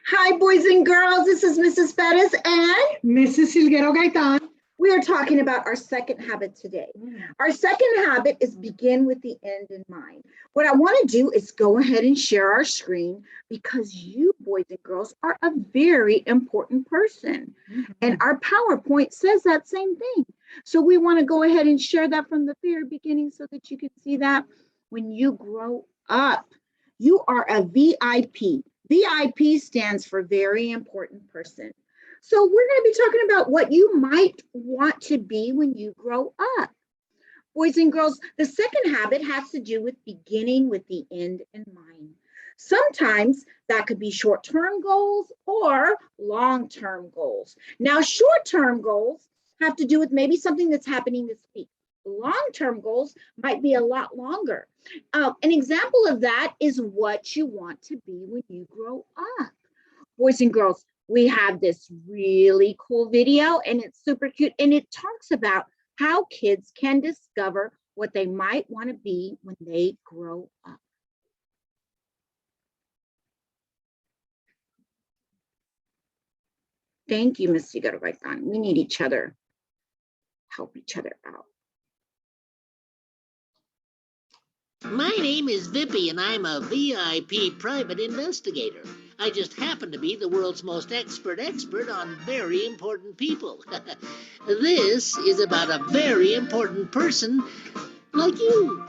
Hi, boys and girls. This is Mrs. Bettis and Mrs. Silguero Gaitan. we are talking about our second habit today. Our second habit is begin with the end in mind. What I want to do is go ahead and share our screen because you, boys and girls, are a very important person. And our PowerPoint says that same thing. So we want to go ahead and share that from the very beginning so that you can see that when you grow up, you are a VIP. VIP stands for very important person. So we're going to be talking about what you might want to be when you grow up. Boys and girls, the second habit has to do with beginning with the end in mind. Sometimes that could be short-term goals or long-term goals. Now, short-term goals have to do with maybe something that's happening this week. Long-term goals might be a lot longer. An example of that is what you want to be when you grow up. Boys and girls, we have this really cool video and it's super cute and it talks about how kids can discover what they might want to be when they grow up. Thank you, Ms. Sigaraitan. We need each other, help each other out. My name is Vippy, and I'm a VIP private investigator. I just happen to be the world's most expert on very important people. This is about a very important person like you.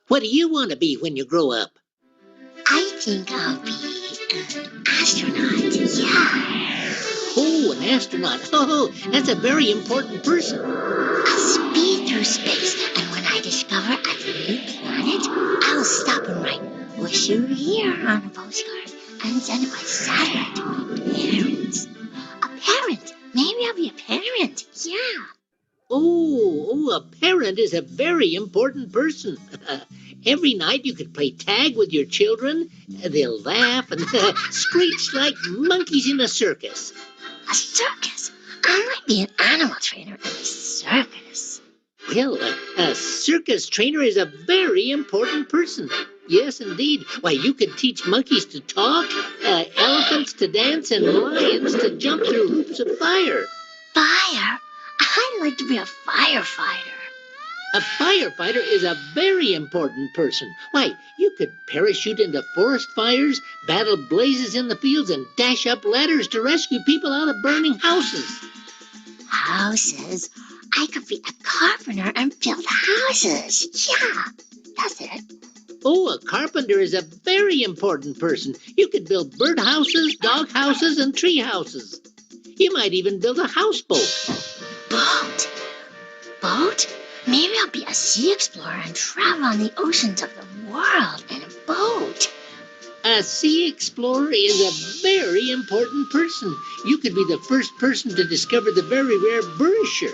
What do you want to be when you grow up? I think I'll be an astronaut, yeah. Oh, an astronaut. Oh, that's a very important person. I'll speed through space, and when I discover a new planet, I'll stop and write, "Wish you were here" on a postcard, and send it by satellite to my parents. A parent. Maybe I'll be a parent, yeah. Oh, a parent is a very important person. Every night you could play tag with your children. They'll laugh and screech like monkeys in a circus. A circus? I might be an animal trainer in a circus. Well, a circus trainer is a very important person. Yes, indeed. Why, you could teach monkeys to talk, elephants to dance, and lions to jump through hoops of fire. Fire? I'd like to be a firefighter. A firefighter is a very important person. Why, you could parachute into forest fires, battle blazes in the fields, and dash up ladders to rescue people out of burning houses. Houses? I could be a carpenter and build houses. Yeah, that's it. Oh, a carpenter is a very important person. You could build bird houses, dog houses, and tree houses. You might even build a houseboat. Boat? Boat? Maybe I'll be a sea explorer and travel on the oceans of the world in a boat. A sea explorer is a very important person. You could be the first person to discover the very rare Burisher,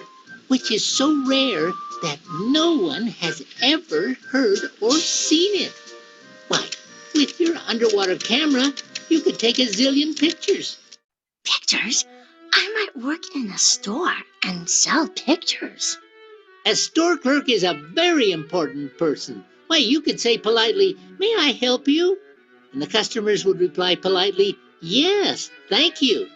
which is so rare that no one has ever heard or seen it. Why, with your underwater camera, you could take a zillion pictures. Pictures? I might work in a store and sell pictures. A store clerk is a very important person. Why, you could say politely, "May I help you?" And the customers would reply politely, "Yes, thank you."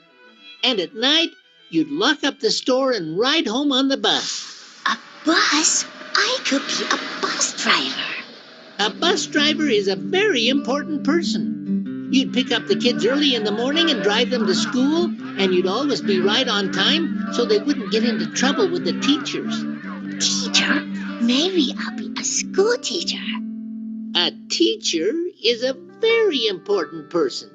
And at night, you'd lock up the store and ride home on the bus. A bus? I could be a bus driver. A bus driver is a very important person. You'd pick up the kids early in the morning and drive them to school, and you'd always be right on time so they wouldn't get into trouble with the teachers. Teacher? Maybe I'll be a school teacher. A teacher is a very important person.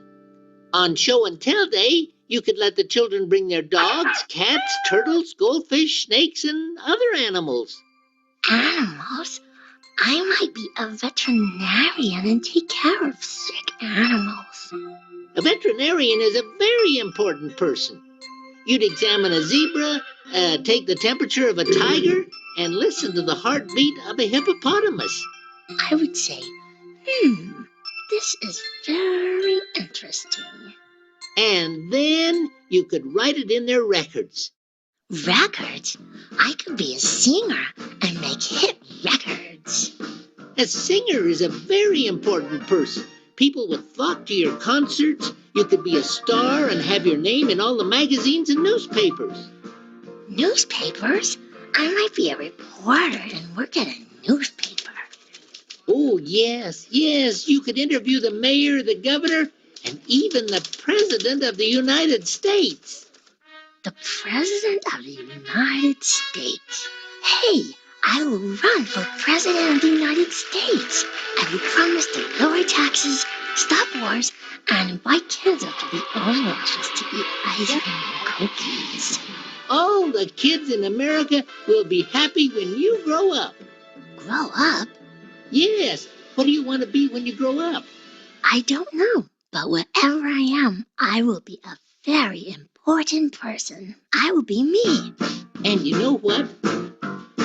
On show and tell day, you could let the children bring their dogs, cats, turtles, goldfish, snakes, and other animals. Animals? I might be a veterinarian and take care of sick animals. A veterinarian is a very important person. You'd examine a zebra, take the temperature of a tiger, and listen to the heartbeat of a hippopotamus. I would say, This is very interesting. And then you could write it in their records. Records? I could be a singer and make hit records. A singer is a very important person. People would flock to your concerts. You could be a star and have your name in all the magazines and newspapers. Newspapers? I might be a reporter and work at a newspaper. Oh, yes, yes. You could interview the mayor, the governor, and even the president of the United States. The President of the United States. Hey, I will run for President of the United States. I will promise to lower taxes, stop wars, and invite kids up to the oranges to eat ice cream and cookies. All the kids in America will be happy when you grow up. Grow up? Yes. What do you want to be when you grow up? I don't know, but whatever I am, I will be a very important person. I will be me. And you know what?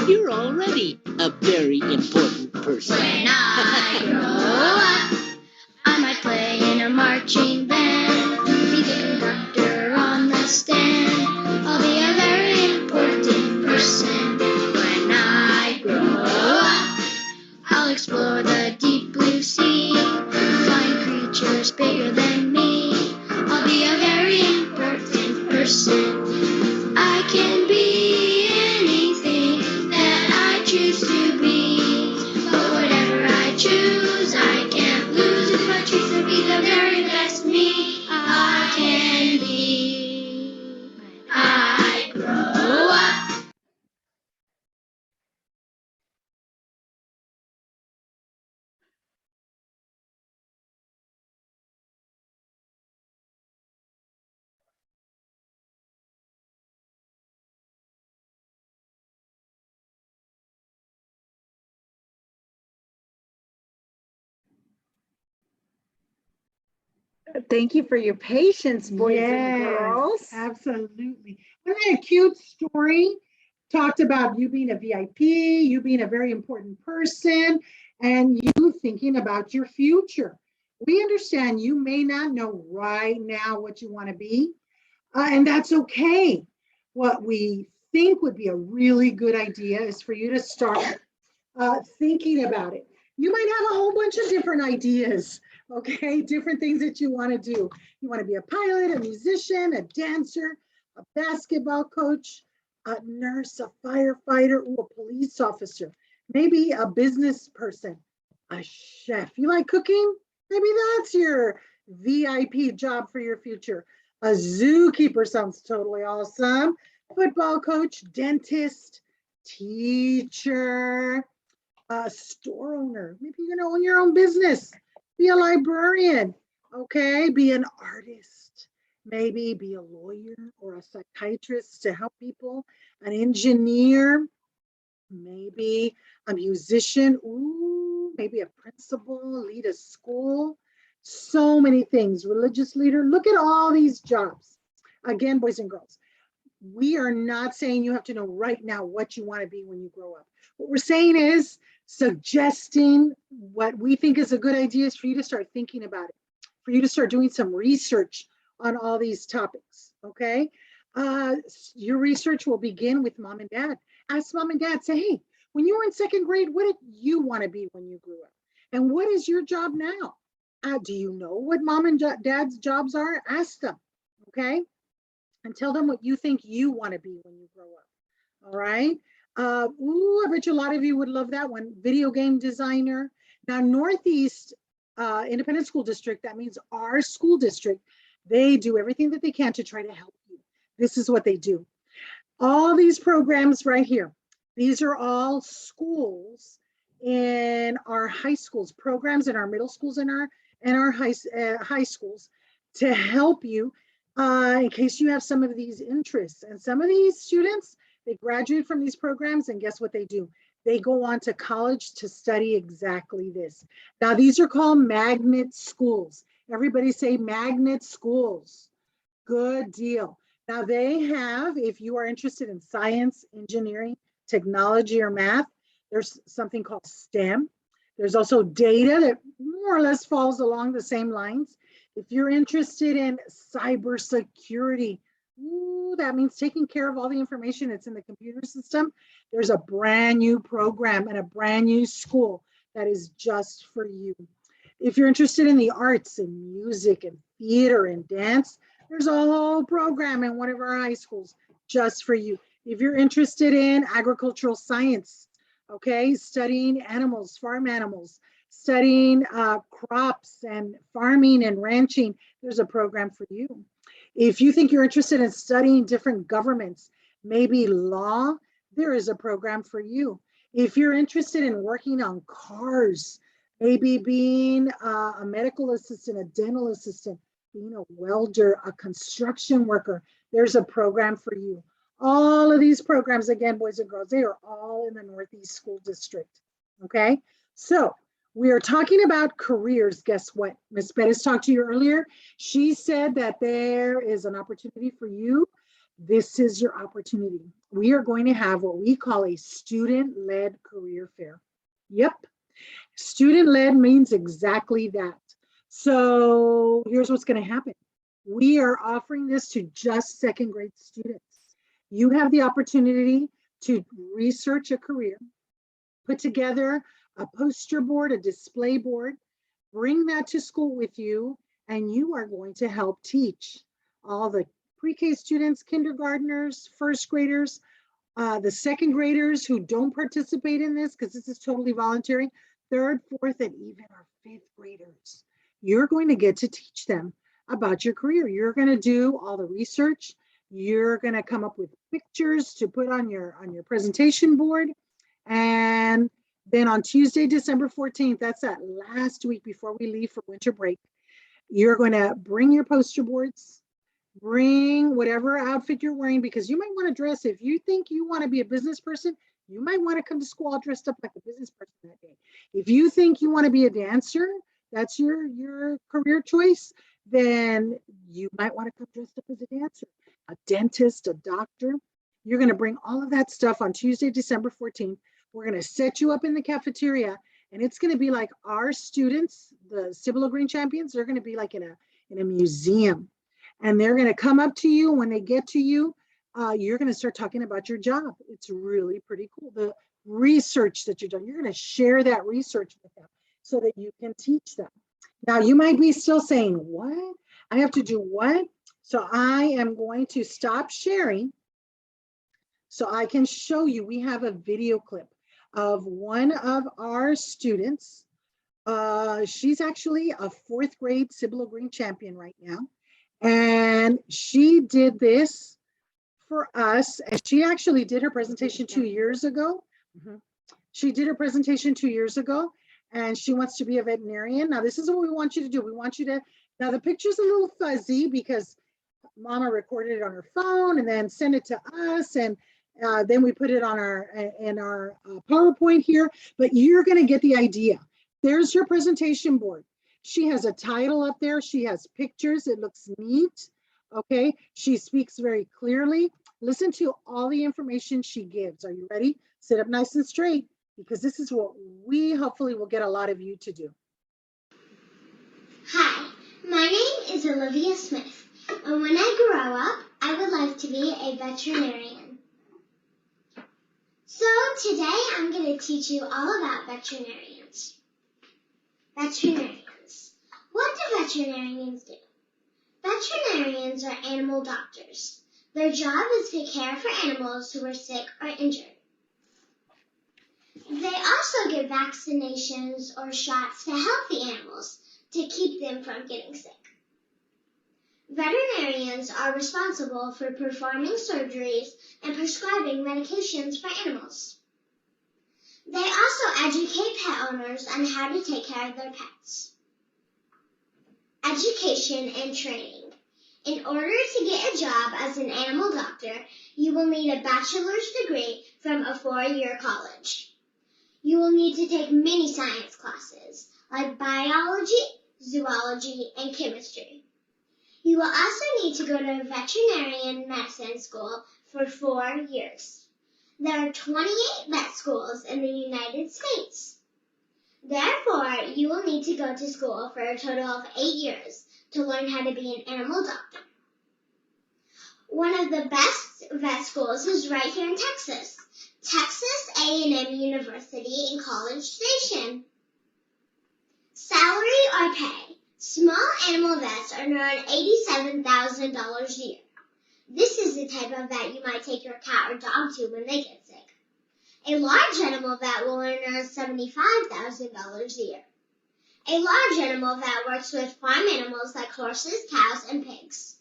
You're already a very important person. When I grow up, I might play in a marching band, be the conductor on the stand. I'll be a very important person. When I grow up, I'll explore the deep blue sea, find creatures bigger than me. I'll be a very important person. I can be anything that I choose to be, but whatever I choose, I can't lose. If I choose to be the very best me I can be when I grow up. Thank you for your patience, boys and girls. Absolutely. Wasn't that a cute story? Talked about you being a VIP, you being a very important person, and you thinking about your future. We understand you may not know right now what you want to be, and that's okay. What we think would be a really good idea is for you to start thinking about it. You might have a whole bunch of different ideas, okay? Different things that you want to do. You want to be a pilot, a musician, a dancer, a basketball coach, a nurse, a firefighter, ooh, a police officer, maybe a business person, a chef. You like cooking? Maybe that's your VIP job for your future. A zookeeper sounds totally awesome. Football coach, dentist, teacher, a store owner. Maybe you're gonna own your own business. Be a librarian, okay? Be an artist. Maybe be a lawyer or a psychiatrist to help people. An engineer, maybe a musician. Ooh, maybe a principal, lead a school. So many things. Religious leader. Look at all these jobs. Again, boys and girls, we are not saying you have to know right now what you want to be when you grow up. What we're saying is suggesting what we think is a good idea is for you to start thinking about it, for you to start doing some research on all these topics, okay? Your research will begin with mom and dad. Ask mom and dad, say, hey, when you were in second grade, what did you want to be when you grew up? And what is your job now? Do you know what mom and dad's jobs are? Ask them, okay? And tell them what you think you want to be when you grow up. All right. I bet you a lot of you would love that one. Video game designer. Now, Northeast Independent School District, that means our school district, they do everything that they can to try to help you. This is what they do. All these programs right here, these are all schools in our high schools, programs in our middle schools and our high schools to help you in case you have some of these interests. And some of these students, they graduate from these programs and guess what they do? They go on to college to study exactly this. Now, these are called magnet schools. Everybody say magnet schools. Good deal. Now they have, if you are interested in science, engineering, technology, or math, there's something called STEM. There's also data that more or less falls along the same lines. If you're interested in cybersecurity, ooh, that means taking care of all the information that's in the computer system. There's a brand new program and a brand new school that is just for you. If you're interested in the arts and music and theater and dance, there's a whole program in one of our high schools just for you. If you're interested in agricultural science, okay, studying animals, farm animals, studying crops and farming and ranching, there's a program for you. If you think you're interested in studying different governments, maybe law, there is a program for you. If you're interested in working on cars, maybe being a medical assistant, a dental assistant, being a welder, a construction worker, there's a program for you. All of these programs, again, boys and girls, they are all in the Northeast School District, okay? So we are talking about careers. Guess what? Ms. Bettis talked to you earlier. She said that there is an opportunity for you. This is your opportunity. We are going to have what we call a student-led career fair. Yep, student-led means exactly that. So here's what's going to happen. We are offering this to just second grade students. You have the opportunity to research a career, put together a poster board, a display board, bring that to school with you, and you are going to help teach all the pre-K students, kindergartners, first graders, the second graders who don't participate in this because this is totally voluntary, third, fourth, and even our fifth graders. You're going to get to teach them about your career. You're going to do all the research. You're going to come up with pictures to put on your presentation board. And then on Tuesday, December 14th, that's that last week before we leave for winter break, you're going to bring your poster boards, bring whatever outfit you're wearing, because you might want to dress. If you think you want to be a business person, you might want to come to school all dressed up like a business person that day. If you think you want to be a dancer, that's your career choice, then you might want to come dressed up as a dancer, a dentist, a doctor. You're going to bring all of that stuff on Tuesday, December 14th. We're going to set you up in the cafeteria, and it's going to be like our students, the Cibolo Green champions, they're going to be like in a museum. And they're going to come up to you. When they get to you, you're going to start talking about your job. It's really pretty cool. The research that you've done, you're going to share that research with them so that you can teach them. Now, you might be still saying, what? I have to do what? So I am going to stop sharing so I can show you. We have a video clip of one of our students. She's actually a fourth grade Cibolo Green champion right now. And she did this for us. And she actually did her presentation 2 years ago. She did her presentation 2 years ago, and she wants to be a veterinarian. Now, this is what we want you to do. We want you to, now the picture's a little fuzzy because Mama recorded it on her phone and then sent it to us. And then we put it on our PowerPoint here, but you're going to get the idea. There's your presentation board. She has a title up there. She has pictures. It looks neat. Okay. She speaks very clearly. Listen to all the information she gives. Are you ready? Sit up nice and straight, because this is what we hopefully will get a lot of you to do. Hi, my name is Olivia Smith, and when I grow up, I would like to be a veterinarian. So today I'm going to teach you all about veterinarians. Veterinarians. What do veterinarians do? Veterinarians are animal doctors. Their job is to care for animals who are sick or injured. They also give vaccinations or shots to healthy animals to keep them from getting sick. Veterinarians are responsible for performing surgeries and prescribing medications for animals. They also educate pet owners on how to take care of their pets. Education and training. In order to get a job as an animal doctor, you will need a bachelor's degree from a 4-year college. You will need to take many science classes, like biology, zoology, and chemistry. You will also need to go to veterinarian medicine school for 4 years. There are 28 vet schools in the United States. Therefore, you will need to go to school for a total of 8 years to learn how to be an animal doctor. One of the best vet schools is right here in Texas, Texas A&M University in College Station. Salary or pay. Small animal vets earn around $87,000 a year. This is the type of vet you might take your cat or dog to when they get sick. A large animal vet will earn around $75,000 a year. A large animal vet works with farm animals like horses, cows, and pigs.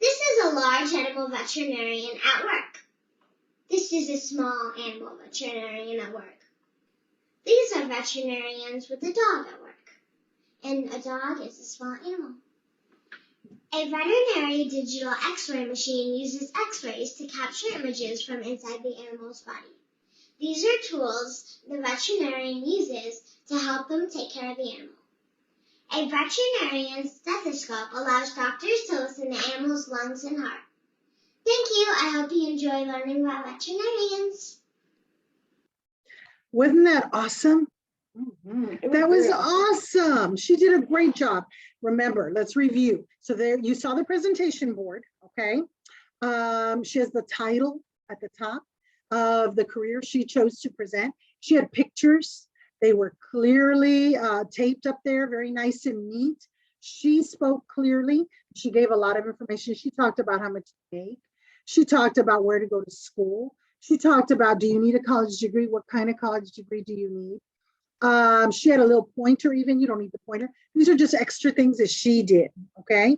This is a large animal veterinarian at work. This is a small animal veterinarian at work. These are veterinarians with a dog at work. And a dog is a small animal. A veterinary digital X-ray machine uses X-rays to capture images from inside the animal's body. These are tools the veterinarian uses to help them take care of the animal. A veterinarian's stethoscope allows doctors to listen to animals' lungs and heart. Thank you. I hope you enjoy learning about veterinarians. Wasn't that awesome? Mhm. That was awesome. She did a great job. Remember, let's review. So there you saw the presentation board, okay? She has the title at the top of the career she chose to present. She had pictures. They were clearly taped up there, very nice and neat. She spoke clearly. She gave a lot of information. She talked about how much to make. She talked about where to go to school. She talked about, do you need a college degree? What kind of college degree do you need? She had a little pointer even. You don't need the pointer. These are just extra things that she did, okay?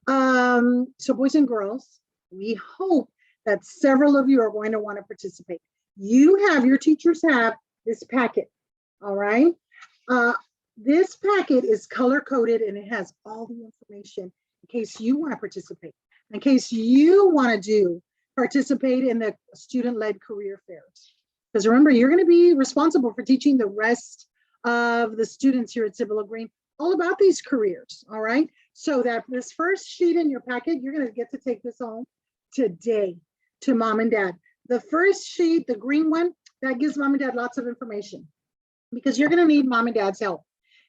So boys and girls, we hope that several of you are going to want to participate. Your teachers have this packet, all right? This packet is color-coded and it has all the information in case you want to participate, in case you want to participate in the student-led career fairs. Because remember, you're going to be responsible for teaching the rest of the students here at Cibolo Green all about these careers, all right? So that this first sheet in your packet, you're going to get to take this home today to mom and dad. The first sheet, the green one, that gives mom and dad lots of information because you're going to need mom and dad's help.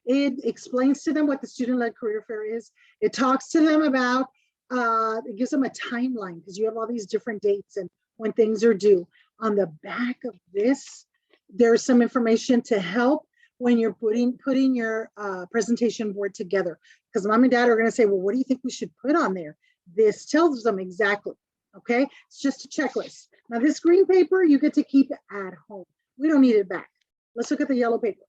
It explains to them what the student-led career fair is. It talks to them about, it gives them a timeline because you have all these different dates and when things are due. On the back of this, there's some information to help when you're putting your presentation board together. Because mom and dad are going to say, well, what do you think we should put on there? This tells them exactly, okay? It's just a checklist. Now this green paper, you get to keep it at home. We don't need it back. Let's look at the yellow paper.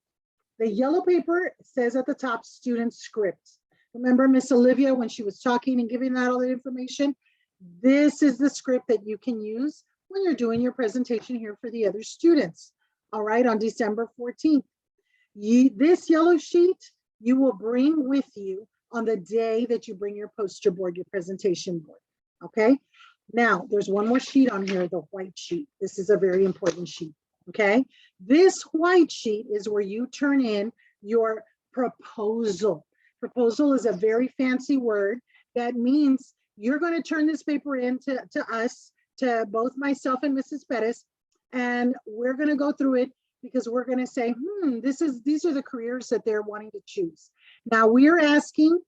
The yellow paper says at the top, student script. Remember Miss Olivia when she was talking and giving out all the information? This is the script that you can use when you're doing your presentation here for the other students, all right, on December 14th. This yellow sheet, you will bring with you on the day that you bring your poster board, your presentation board, okay? Now, there's one more sheet on here, the white sheet. This is a very important sheet, okay? This white sheet is where you turn in your proposal. Proposal is a very fancy word that means you're going to turn this paper in to us, to both myself and Mrs. Pettis, and we're going to go through it because we're going to say, these are the careers that they're wanting to choose. Now we are asking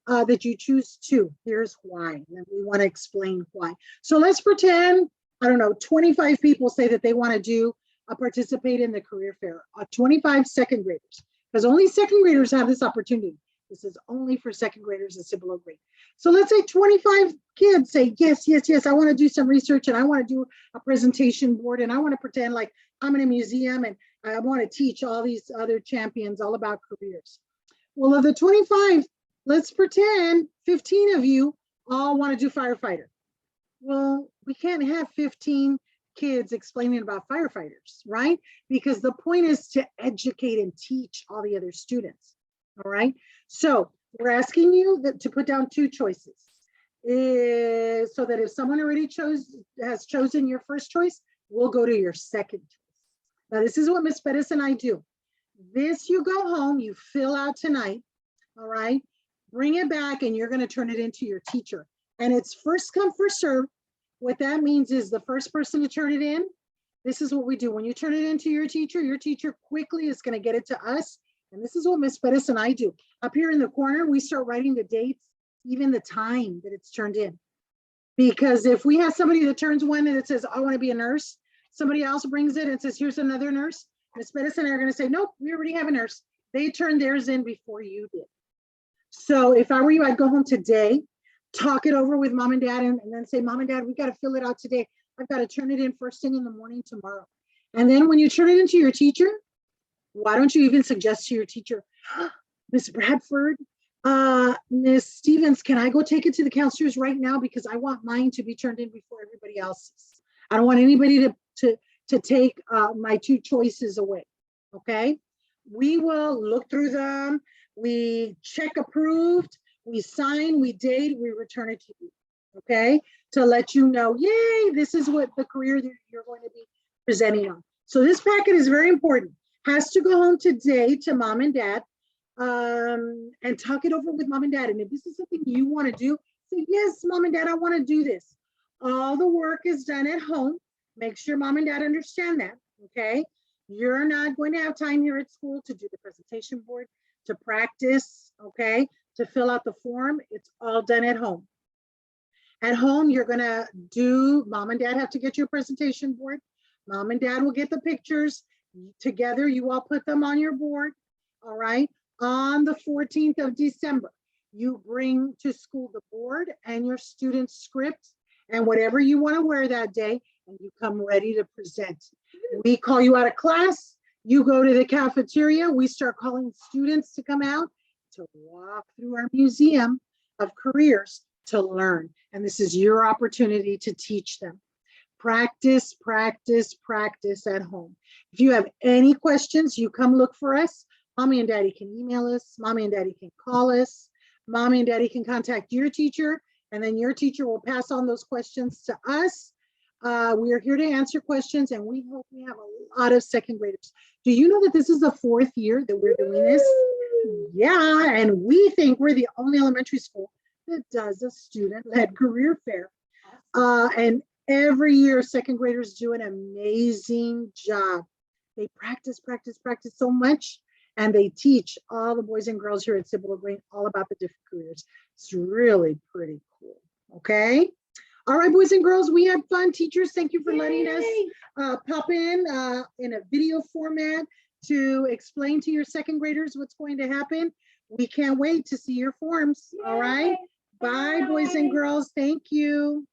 that you choose two. Here's why, and we want to explain why. So let's pretend, I don't know, 25 people say that they want to participate in the career fair, 25 second graders, because only second graders have this opportunity. This is only for second graders at Cibolo Green. So let's say 25 kids say, yes, yes, yes, I want to do some research and I want to do a presentation board and I want to pretend like I'm in a museum and I want to teach all these other champions all about careers. Well, of the 25, let's pretend 15 of you all want to do firefighter. Well, we can't have 15 kids explaining about firefighters, right? Because the point is to educate and teach all the other students, all right? So we're asking you to put down two choices so that if someone already has chosen your first choice, we'll go to your second choice. Now, this is what Miss Pettis and I do. This you go home, you fill out tonight, all right? Bring it back and you're going to turn it into your teacher. And it's first come, first serve. What that means is the first person to turn it in, this is what we do. When you turn it into your teacher quickly is going to get it to us. And this is what Miss Bettis and I do. Up here in the corner, we start writing the dates, even the time that it's turned in. Because if we have somebody that turns one and it says, I want to be a nurse, somebody else brings it and says, here's another nurse, Miss Bettis and I are going to say, nope, we already have a nurse. They turned theirs in before you did. So if I were you, I'd go home today, talk it over with mom and dad, and then say, mom and dad, we got to fill it out today. I've got to turn it in first thing in the morning tomorrow. And then when you turn it into your teacher, why don't you even suggest to your teacher, Miss Bradford, Miss Stevens, can I go take it to the counselors right now? Because I want mine to be turned in before everybody else's. I don't want anybody to take my two choices away, okay? We will look through them, we check approved, we sign, we date, we return it to you, okay? To let you know, yay, this is what the career that you're going to be presenting on. So this packet is very important. Has to go home today to mom and dad and talk it over with mom and dad. And if this is something you want to do, say, yes, mom and dad, I want to do this. All the work is done at home. Make sure mom and dad understand that, okay? You're not going to have time here at school to do the presentation board, to practice, okay? To fill out the form, it's all done at home. At home, you're gonna do, mom and dad have to get your presentation board. Mom and dad will get the pictures. Together, you all put them on your board, all right? On the 14th of December, you bring to school the board and your student script and whatever you want to wear that day, and you come ready to present. We call you out of class, you go to the cafeteria, we start calling students to come out to walk through our museum of careers to learn. And this is your opportunity to teach them. Practice, practice, practice at home. If you have any questions, you come look for us. Mommy and daddy can email us. Mommy and daddy can call us. Mommy and daddy can contact your teacher, and then your teacher will pass on those questions to us. We are here to answer questions, and we hope we have a lot of second graders. Do you know that this is the 4th year that we're doing this? Yeah, and we think we're the only elementary school that does a student-led career fair. And every year, second graders do an amazing job. They practice, practice, practice so much, and they teach all the boys and girls here at Cibolo Green all about the different careers. It's really pretty cool, okay? All right, boys and girls, we had fun. Teachers, thank you for letting us pop in a video format to explain to your second graders what's going to happen. We can't wait to see your forms, all right? Bye, boys and girls. Thank you.